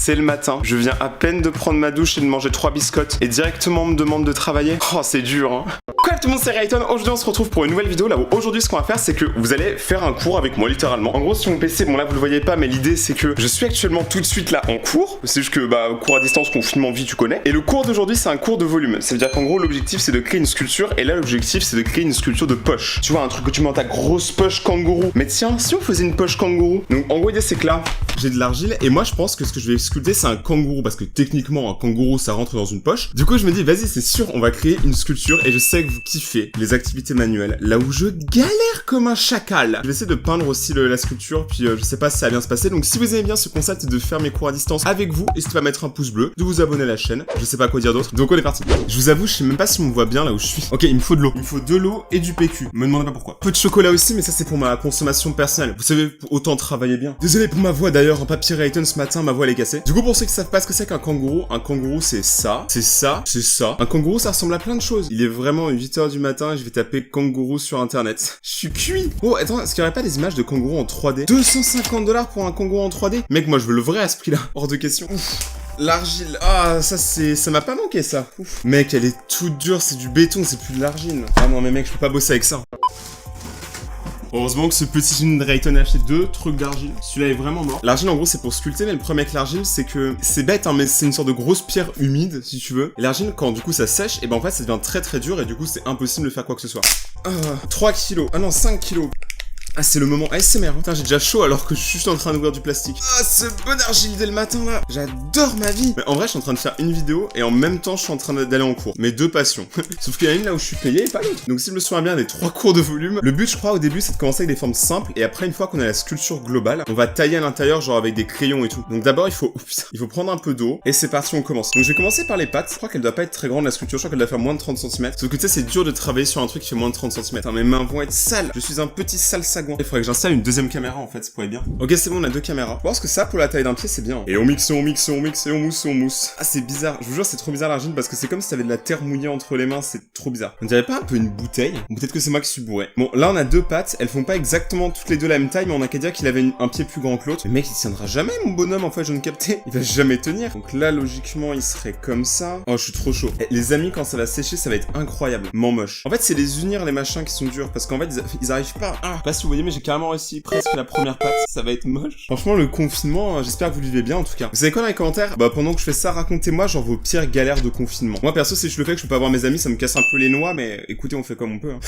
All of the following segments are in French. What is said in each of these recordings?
C'est le matin, je viens à peine de prendre ma douche et de manger 3 biscottes et directement on me demande de travailler. Oh, c'est dur, hein. Quoi tout le monde, c'est Rayton. Aujourd'hui on se retrouve pour une nouvelle vidéo là où aujourd'hui ce qu'on va faire c'est que vous allez faire un cours avec moi littéralement. En gros sur mon PC, bon là vous le voyez pas mais l'idée c'est que je suis actuellement tout de suite là en cours. C'est juste que cours à distance, confinement, vie tu connais. Et le cours d'aujourd'hui c'est un cours de volume. Ça veut dire qu'en gros l'objectif c'est de créer une sculpture et là l'objectif c'est de créer une sculpture de poche. Tu vois un truc que tu mets dans ta grosse poche kangourou. Mais tiens, si on faisait une poche kangourou. Donc en gros l'idée c'est que là j'ai de l'argile et moi je pense que ce que je vais sculpter c'est un kangourou parce que techniquement un kangourou ça rentre dans une poche. Du coup je me dis vas-y c'est sûr on va créer une sculpture et je sais que vous kiffez les activités manuelles là où je galère comme un chacal. Je vais essayer de peindre aussi la sculpture puis je sais pas si ça va bien se passer donc si vous aimez bien ce concept de faire mes cours à distance avec vous, n'hésitez pas à mettre un pouce bleu, de vous abonner à la chaîne, je sais pas quoi dire d'autre. Donc on est parti. Je vous avoue je sais même pas si on me voit bien là où je suis. Ok il me faut de l'eau. Il me faut de l'eau et du PQ. Me demandez pas pourquoi. Peu de chocolat aussi mais ça c'est pour ma consommation personnelle. Vous savez autant travailler bien. Désolé pour ma voix d'ailleurs, un papier Rayton ce matin ma voix elle est cassée. Du coup pour ceux qui savent pas ce que c'est qu'un kangourou c'est ça, c'est ça, c'est ça. Un kangourou ça ressemble à plein de choses. Il est vraiment 8h du matin et je vais taper kangourou sur internet. Je suis cuit. Oh attends, est-ce qu'il y aurait pas des images de kangourou en 3D? 250$ pour un kangourou en 3D? Mec moi je veux le vrai à ce prix là. Hors de question. Ouf. L'argile, ah ça m'a pas manqué ça. Ouf. Mec elle est toute dure, c'est du béton, c'est plus de l'argile. Ah non mais mec je peux pas bosser avec ça. Heureusement que ce petit jeune de Rayton a acheté 2 trucs d'argile. Celui-là est vraiment mort. L'argile en gros c'est pour sculpter mais le problème avec l'argile c'est que c'est bête hein mais c'est une sorte de grosse pierre humide si tu veux. Et l'argile quand du coup ça sèche et ben en fait ça devient très très dur et du coup c'est impossible de faire quoi que ce soit. 3 kilos, ah non 5 kilos. Ah c'est le moment ASMR, hein. Putain j'ai déjà chaud alors que je suis juste en train d'ouvrir du plastique. Ah ce bon argile dès le matin là. J'adore ma vie. Mais en vrai je suis en train de faire une vidéo et en même temps je suis en train d'aller en cours. Mes deux passions. Sauf qu'il y en a une là où je suis payé et pas l'autre. Donc si je me souviens bien des 3 cours de volume, le but je crois au début c'est de commencer avec des formes simples et après une fois qu'on a la sculpture globale, on va tailler à l'intérieur genre avec des crayons et tout. Donc d'abord il faut prendre un peu d'eau et c'est parti on commence. Donc je vais commencer par les pattes. Je crois qu'elle doit pas être très grande la sculpture, je crois qu'elle doit faire moins de 30 cm. Sauf que tu sais c'est dur de travailler sur un truc qui fait moins de 30 cm. Mes mains vont être sales. Je suis un petit sale sagouin. Il faudrait que j'installe une deuxième caméra en fait, ça pourrait être bien. Ok c'est bon on a 2 caméras. Je pense que ça pour la taille d'un pied c'est bien. Et on mixe, on mixe, on mixe et on mousse, on mousse. Ah c'est bizarre, je vous jure c'est trop bizarre l'argile parce que c'est comme si t'avais de la terre mouillée entre les mains, c'est trop bizarre. On dirait pas un peu une bouteille? Ou peut-être que c'est moi qui suis bourré. Bon là on a 2 pattes, elles font pas exactement toutes les deux la même taille mais on a qu'à dire qu'il avait un pied plus grand que l'autre. Mais mec il tiendra jamais mon bonhomme en fait, je ne captais. Il va jamais tenir. Donc là logiquement il serait comme ça. Oh je suis trop chaud. Et les amis quand ça va sécher ça va être incroyable. Moche. En fait c'est les unir les machins qui sont durs parce qu'en fait ils arrivent pas. Je sais pas si vous voyez mais j'ai carrément réussi presque la première patte, ça va être moche. Franchement le confinement, j'espère que vous le vivez bien en tout cas. Vous savez quoi dans les commentaires? Pendant que je fais ça, racontez-moi genre vos pires galères de confinement. Moi perso si je le fais que je peux pas voir mes amis, ça me casse un peu les noix mais écoutez on fait comme on peut hein.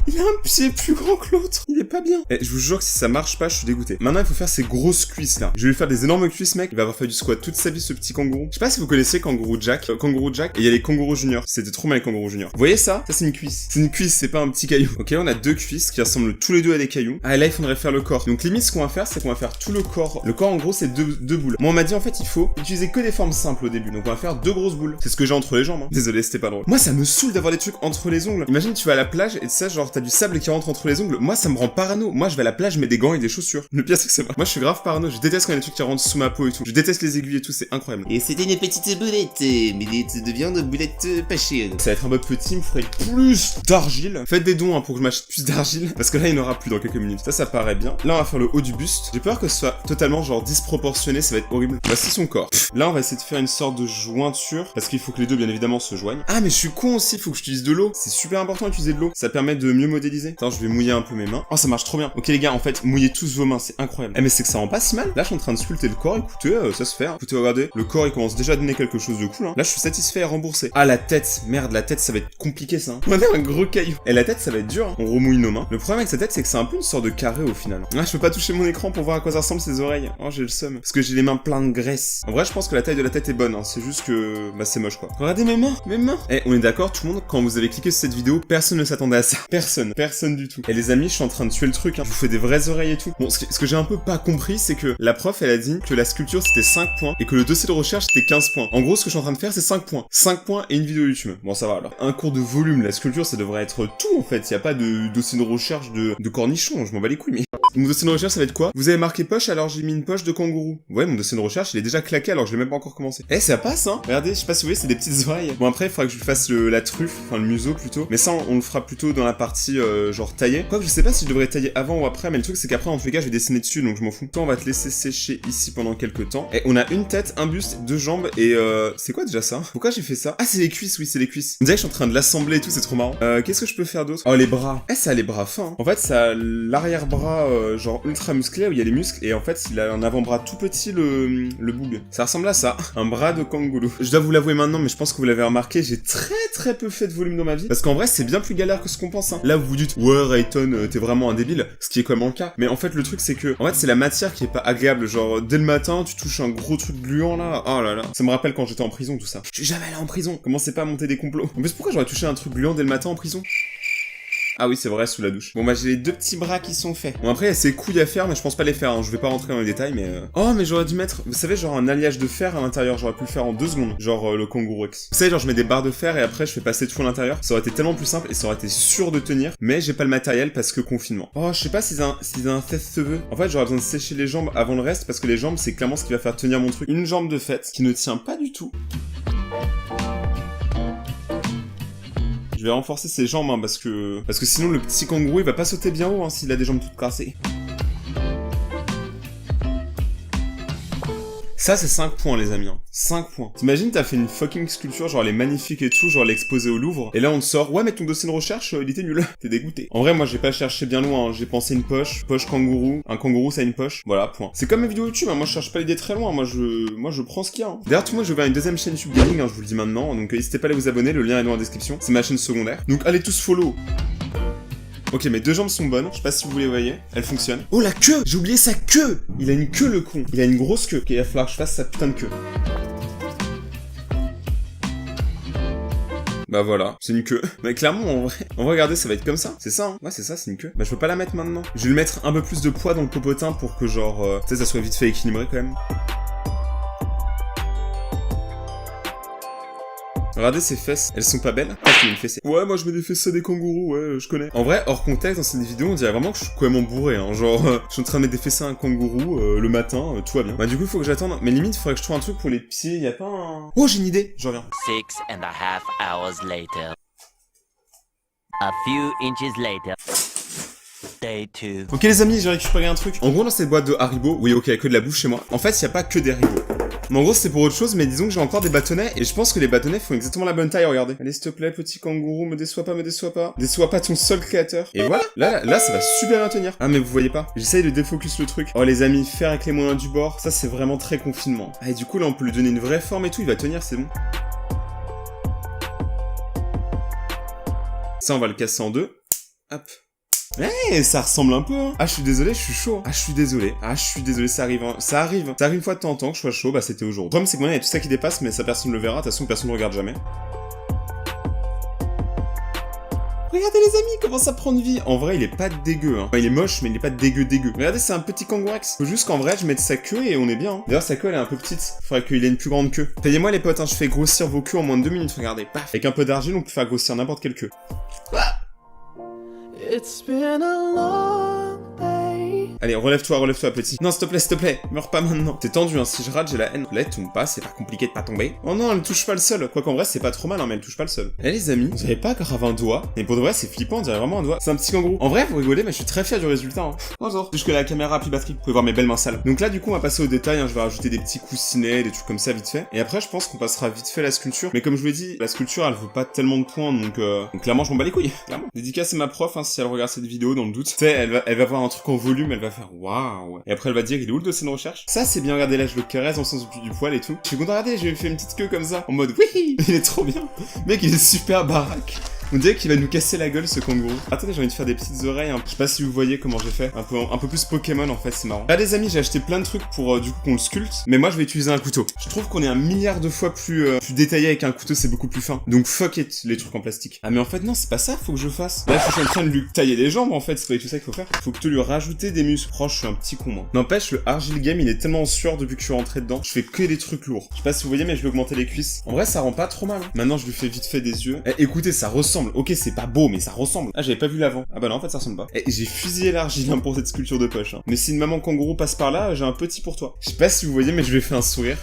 Il a un pied plus grand que l'autre, il est pas bien. Et je vous jure que si ça marche pas, je suis dégoûté. Maintenant il faut faire ces grosses cuisses là. Je vais lui faire des énormes cuisses mec, il va avoir fait du squat toute sa vie ce petit kangourou. Je sais pas si vous connaissez Kangourou Jack, et il y a les kangourous juniors. C'était trop mal les kangourous juniors. Vous voyez ça? Ça c'est une cuisse. C'est une cuisse, c'est pas un petit caillou. Ok on a 2 cuisses qui ressemblent tous les deux à des cailloux. Ah et là il faudrait faire le corps. Donc limite ce qu'on va faire c'est qu'on va faire tout le corps. Le corps en gros c'est deux boules. Moi on m'a dit en fait il faut utiliser que des formes simples au début. Donc on va faire 2 grosses boules. C'est ce que j'ai entre les jambes hein. Désolé c'était pas drôle. Moi ça me saoule d'avoir des trucs entre les ongles. Imagine tu vas à la plage et tu sais genre t'as du sable qui rentre entre les ongles. Moi ça me rend parano. Moi je vais à la plage je mets des gants et des chaussures. Le pire c'est que c'est moi. Moi je suis grave parano. Je déteste quand il y a des trucs qui rentrent sous ma peau et tout. Je déteste les aiguilles et tout, c'est incroyable. Et c'était une petite boulette, mais de viande boulette pas chère. Ça va être un peu petit, il me faudrait plus d'argile. Faites des dons hein, pour que je m'achète plus d'argile. Parce que là il n'y en aura plus dans quelques minutes. Ça paraît bien. Là on va faire le haut du buste. J'ai peur que ce soit totalement genre disproportionné, ça va être horrible. Voici son corps. Là on va essayer de faire une sorte de jointure. Parce qu'il faut que les deux bien évidemment se joignent. Ah mais je suis con aussi, il faut que j'utilise de l'eau. C'est super important d'utiliser de l'eau. Ça permet de mieux modéliser. Attends, je vais mouiller un peu mes mains. Oh ça marche trop bien. Ok les gars, en fait, mouillez tous vos mains, c'est incroyable. Eh mais c'est que ça rend pas si mal. Là je suis en train de sculpter le corps, écoutez, ça se fait. Hein. Écoutez, regardez, le corps il commence déjà à donner quelque chose de cool. Hein. Là je suis satisfait et remboursé. Ah la tête, merde, la tête ça va être compliqué ça. Hein. On a un gros caillou. Et la tête ça va être dur. Hein. On remouille nos mains. Le problème avec sa tête c'est que c'est un peu une sorte de carré au final. Ah je peux pas toucher mon écran pour voir à quoi ça ressemble ses oreilles. Oh j'ai le seum. Parce que j'ai les mains pleines de graisse. En vrai je pense que la taille de la tête est bonne. Hein. C'est juste que c'est moche quoi. Regardez mes mains, mes mains. Eh on est d'accord tout le monde, quand vous avez cliqué sur cette vidéo, personne ne s'attendait à ça. Personne du tout. Et les amis je suis en train de tuer le truc. Hein. Je vous fais des vraies oreilles et tout. Bon ce que j'ai un peu pas compris c'est que la prof elle a dit que la sculpture c'était 5 points et que le dossier de recherche c'était 15 points. En gros ce que je suis en train de faire c'est 5 points. 5 points et une vidéo YouTube. Bon ça va alors. Un cours de volume, la sculpture ça devrait être tout en fait. Y a pas de dossier de recherche de cornichons, je m'en bats les couilles mais... Mon dossier de recherche, ça va être quoi? Vous avez marqué poche, alors j'ai mis une poche de kangourou. Ouais, mon dossier de recherche, il est déjà claqué, alors je l'ai même pas encore commencé. Eh, ça passe, hein? Regardez, je sais pas si vous voyez, c'est des petites oreilles. Bon, après, il faudra que je lui fasse la truffe, enfin le museau plutôt. Mais ça, on le fera plutôt dans la partie genre taillée. Quoique, je sais pas si je devrais tailler avant ou après, mais le truc, c'est qu'après, en tous les cas, je vais dessiner dessus, donc je m'en fous. Toi, on va te laisser sécher ici pendant quelques temps. Et on a une tête, un buste, deux jambes, et c'est quoi déjà ça? Pourquoi j'ai fait ça? Ah, c'est les cuisses, oui, c'est les cuisses. On dirait que je suis en train de l'assembler et tout, c'est trop marrant. Qu'est-ce que je peux faire d'autre? Oh, les bras. Eh, ça a les bras fins. Hein. En fait, ça a l'arrière-bras genre ultra musclé où il y a les muscles, et en fait, il a un avant-bras tout petit, le boug. Ça ressemble à ça. Un bras de kangourou. Je dois vous l'avouer maintenant, mais je pense que vous l'avez remarqué, j'ai très peu fait de volume dans ma vie. Parce qu'en vrai, c'est bien plus galère que ce qu'on pense. Hein. Là, vous vous dites, ouais, Rayton, t'es vraiment un débile. Ce qui est quand même le cas. Mais en fait, le truc, c'est que, en fait, c'est la matière qui est pas agréable. Genre, dès le matin, tu touches un gros truc gluant là. Oh là là. Ça me rappelle quand j'étais en prison, tout ça. Je suis jamais allé en prison. Commencez pas à monter des complots. En plus, pourquoi j'aurais touché un truc gluant dès le matin en prison? Ah oui, c'est vrai, sous la douche. Bon, bah, j'ai les deux petits bras qui sont faits. Bon, après, il y a ces couilles à faire, mais je pense pas les faire, hein. Je vais pas rentrer dans les détails, mais Oh, mais j'aurais dû mettre, vous savez, genre un alliage de fer à l'intérieur. J'aurais pu le faire en 2 secondes. Genre le Kangourou X. Vous savez, genre, je mets des barres de fer et après, je fais passer tout à l'intérieur. Ça aurait été tellement plus simple et ça aurait été sûr de tenir. Mais j'ai pas le matériel parce que confinement. Oh, je sais pas s'ils ont un fesse-cheveux. En fait, j'aurais besoin de sécher les jambes avant le reste parce que les jambes, c'est clairement ce qui va faire tenir mon truc. Une jambe de fête qui ne tient pas du tout. Je vais renforcer ses jambes, hein, parce que sinon le petit kangourou il va pas sauter bien haut, hein, s'il a des jambes toutes cassées. Ça, c'est 5 points, les amis. Hein. 5 points. T'imagines, t'as fait une fucking sculpture, genre elle est magnifique et tout, genre elle est exposée au Louvre. Et là, on te sort, ouais, mais ton dossier de recherche, il était nul. T'es dégoûté. En vrai, moi, j'ai pas cherché bien loin. Hein. J'ai pensé une poche kangourou. Un kangourou, ça a une poche. Voilà, point. C'est comme mes vidéos YouTube. Hein. Moi, je cherche pas l'idée très loin. Moi, je prends ce qu'il y a. Hein. D'ailleurs, tout moi, je vais à une deuxième chaîne YouTube gaming. Hein, je vous le dis maintenant. Donc, n'hésitez pas à aller vous abonner. Le lien est dans la description. C'est ma chaîne secondaire. Donc, allez tous follow. Ok, mes deux jambes sont bonnes, je sais pas si vous les voyez, elles fonctionnent. Oh, la queue! J'ai oublié sa queue! Il a une queue, le con. Il a une grosse queue. Ok, il va falloir que je fasse sa putain de queue. Bah voilà, c'est une queue. Mais clairement, en vrai, regardez, ça va être comme ça. C'est ça, hein. Ouais, c'est ça, c'est une queue. Bah, je peux pas la mettre maintenant. Je vais lui mettre un peu plus de poids dans le popotin pour que genre, tu sais, ça soit vite fait équilibré quand même. Regardez ses fesses, elles sont pas belles? Ah, c'est une fessée. Ouais, moi je mets des fesses à des kangourous, ouais, je connais. En vrai, hors contexte, dans cette vidéo, on dirait vraiment que je suis complètement bourré, hein. Genre, je suis en train de mettre des fesses à un kangourou, le matin, tout va bien. Bah du coup, il faut que j'attende. Mais limite, il faudrait que je trouve un truc pour les pieds, y a pas un... Oh, j'ai une idée, je reviens. 6.5 hours later. A few inches later. Day 2. Ok les amis, j'ai récupéré un truc. En gros, dans cette boîte de Haribo, oui ok, y a que de la bouffe chez moi. En fait, y a pas que des Haribo. Mais en gros, c'est pour autre chose, mais disons que j'ai encore des bâtonnets, et je pense que les bâtonnets font exactement la bonne taille, regardez. Allez, s'il te plaît, petit kangourou, me déçois pas, me déçois pas. Déçois pas ton seul créateur. Et voilà, là, ça va super bien tenir. Ah, mais vous voyez pas. J'essaye de défocus le truc. Oh, les amis, faire avec les moyens du bord, ça, c'est vraiment très confinement. Ah, et du coup, là, on peut lui donner une vraie forme et tout, il va tenir, c'est bon. Ça, on va le casser en deux. Hop. Eh, ça ressemble un peu, hein. Ah, je suis désolé, je suis chaud. Ah, je suis désolé, ça arrive, hein. Ça arrive une fois de temps en temps que je sois chaud, bah c'était aujourd'hui. Le problème, c'est que maintenant, il y a tout ça qui dépasse, mais ça, personne ne le verra. De toute façon, personne ne regarde jamais. Regardez les amis, comment ça prend de vie. En vrai, il est pas dégueu, hein. Enfin, il est moche, mais il est pas dégueu. Regardez, c'est un petit kangourou. Faut juste qu'en vrai, je mette sa queue et on est bien, hein. D'ailleurs, sa queue, elle est un peu petite. Faudrait qu'il ait une plus grande queue. Payez-moi les potes, hein, je fais grossir vos queues en moins de 2 minutes, regardez. Paf. Avec un peu d'argile, on peut faire grossir n'importe quelle queue. It's been a long day. Allez, relève-toi, petit. Non, s'il te plaît, meurs pas maintenant. T'es tendu, hein, si je rate, j'ai la haine. Là, elle tombe pas, c'est pas compliqué de pas tomber. Oh non, elle touche pas le sol. Quoi qu'en vrai, c'est pas trop mal, hein, mais elle touche pas le sol. Eh les amis, vous avez pas grave un doigt. Mais pour de vrai, c'est flippant, on dirait vraiment un doigt. C'est un petit kangourou. En vrai, vous rigolez, mais je suis très fier du résultat, hein. Bonjour. Jusque la caméra puis batterie, vous pouvez voir mes belles mains sales. Donc là, du coup, on va passer au détail, hein. Je vais rajouter des petits coussinets, des trucs comme ça vite fait. Et après, je pense qu'on passera vite fait la sculpture. Mais comme je vous l'ai dit, la sculpture, elle vaut pas tellement de points, donc clairement, je m'en bats les couilles. Clairement. Dédicace à ma prof, hein, si elle regarde cette vidéo dans le doute. Tu sais, elle va voir un truc en volume, elle va faire waouh. Et après, elle va dire, il est où le dossier de recherche? Ça, c'est bien, regardez là, je le caresse dans le sens du poil et tout. Je suis content, regardez, j'ai fait une petite queue comme ça. En mode, oui, il est trop bien. Mec, il est super baraque. On dirait qu'il va nous casser la gueule, ce kangourou. Attendez, j'ai envie de faire des petites oreilles, hein. Je sais pas si vous voyez comment j'ai fait. Un peu plus Pokémon, en fait, c'est marrant. Là, les amis, j'ai acheté plein de trucs pour, du coup, qu'on le sculpte. Mais moi, je vais utiliser un couteau. Je trouve qu'on est 1 milliard de fois plus détaillé avec un couteau, c'est beaucoup plus fin. Donc, fuck it, les trucs en plastique. Ah, mais en fait, non, c'est pas ça, faut que je fasse. Là, je suis en train de lui tailler les jambes, en fait. C'est pas tout ça qu'il faut faire. Faut que tu lui rajouter des muscles. Oh, je suis un petit con, moi. N'empêche, le Argile Game, il est tellement en sueur depuis que je suis rentré dedans. Je fais que des trucs lourds. Je sais pas si vous voyez, mais je vais augmenter les cuisses. En vrai, ça rend pas trop mal, hein. Maintenant, je lui fais vite fait des yeux. Eh, écoutez, ça ressemble ressemble. Ok, c'est pas beau, mais ça ressemble. Ah, j'avais pas vu l'avant. Ah bah non, en fait, ça ressemble pas. Et j'ai fusillé l'argile hein, pour cette sculpture de poche. Hein. Mais si une maman kangourou passe par là, j'ai un petit pour toi. Je sais pas si vous voyez, mais je lui ai fait un sourire.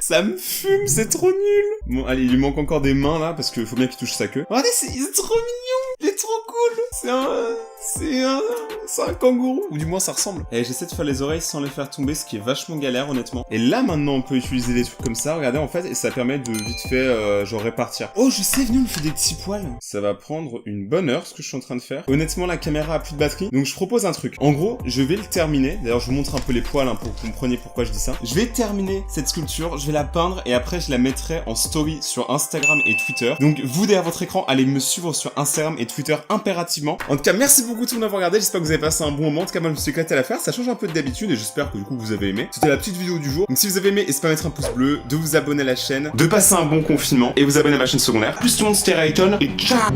Ça me fume, c'est trop nul. Bon, allez, il lui manque encore des mains là, parce qu'il faut bien qu'il touche sa queue. Regardez, c'est trop mignon. Il est trop cool. C'est un kangourou. Ou du moins, ça ressemble. Et j'essaie de faire les oreilles sans les faire tomber, ce qui est vachement galère, honnêtement. Et là, maintenant, on peut utiliser des trucs comme ça. Regardez, en fait, et ça permet de vite fait, genre, répartir. Oh, je sais, venez, on fait des petits poils. Ça va prendre une bonne heure, ce que je suis en train de faire. Honnêtement, la caméra a plus de batterie. Donc, je propose un truc. En gros, je vais le terminer. D'ailleurs, je vous montre un peu les poils, hein, pour que vous compreniez pourquoi je dis ça. Je vais terminer cette sculpture. Je vais la peindre et après, je la mettrai en story sur Instagram et Twitter. Donc, vous, derrière votre écran, allez me suivre sur Instagram et Twitter impérativement. En tout cas, merci beaucoup tout le monde d'avoir regardé. J'espère que vous avez passé un bon moment. En tout cas, moi, je me suis éclaté à la faire. Ça change un peu d'habitude et j'espère que du coup, vous avez aimé. C'était la petite vidéo du jour. Donc, si vous avez aimé, n'hésitez pas à mettre un pouce bleu, de vous abonner à la chaîne, de passer un bon confinement et vous abonner à ma chaîne secondaire. Plus tout le monde, c'était Rayton et ciao!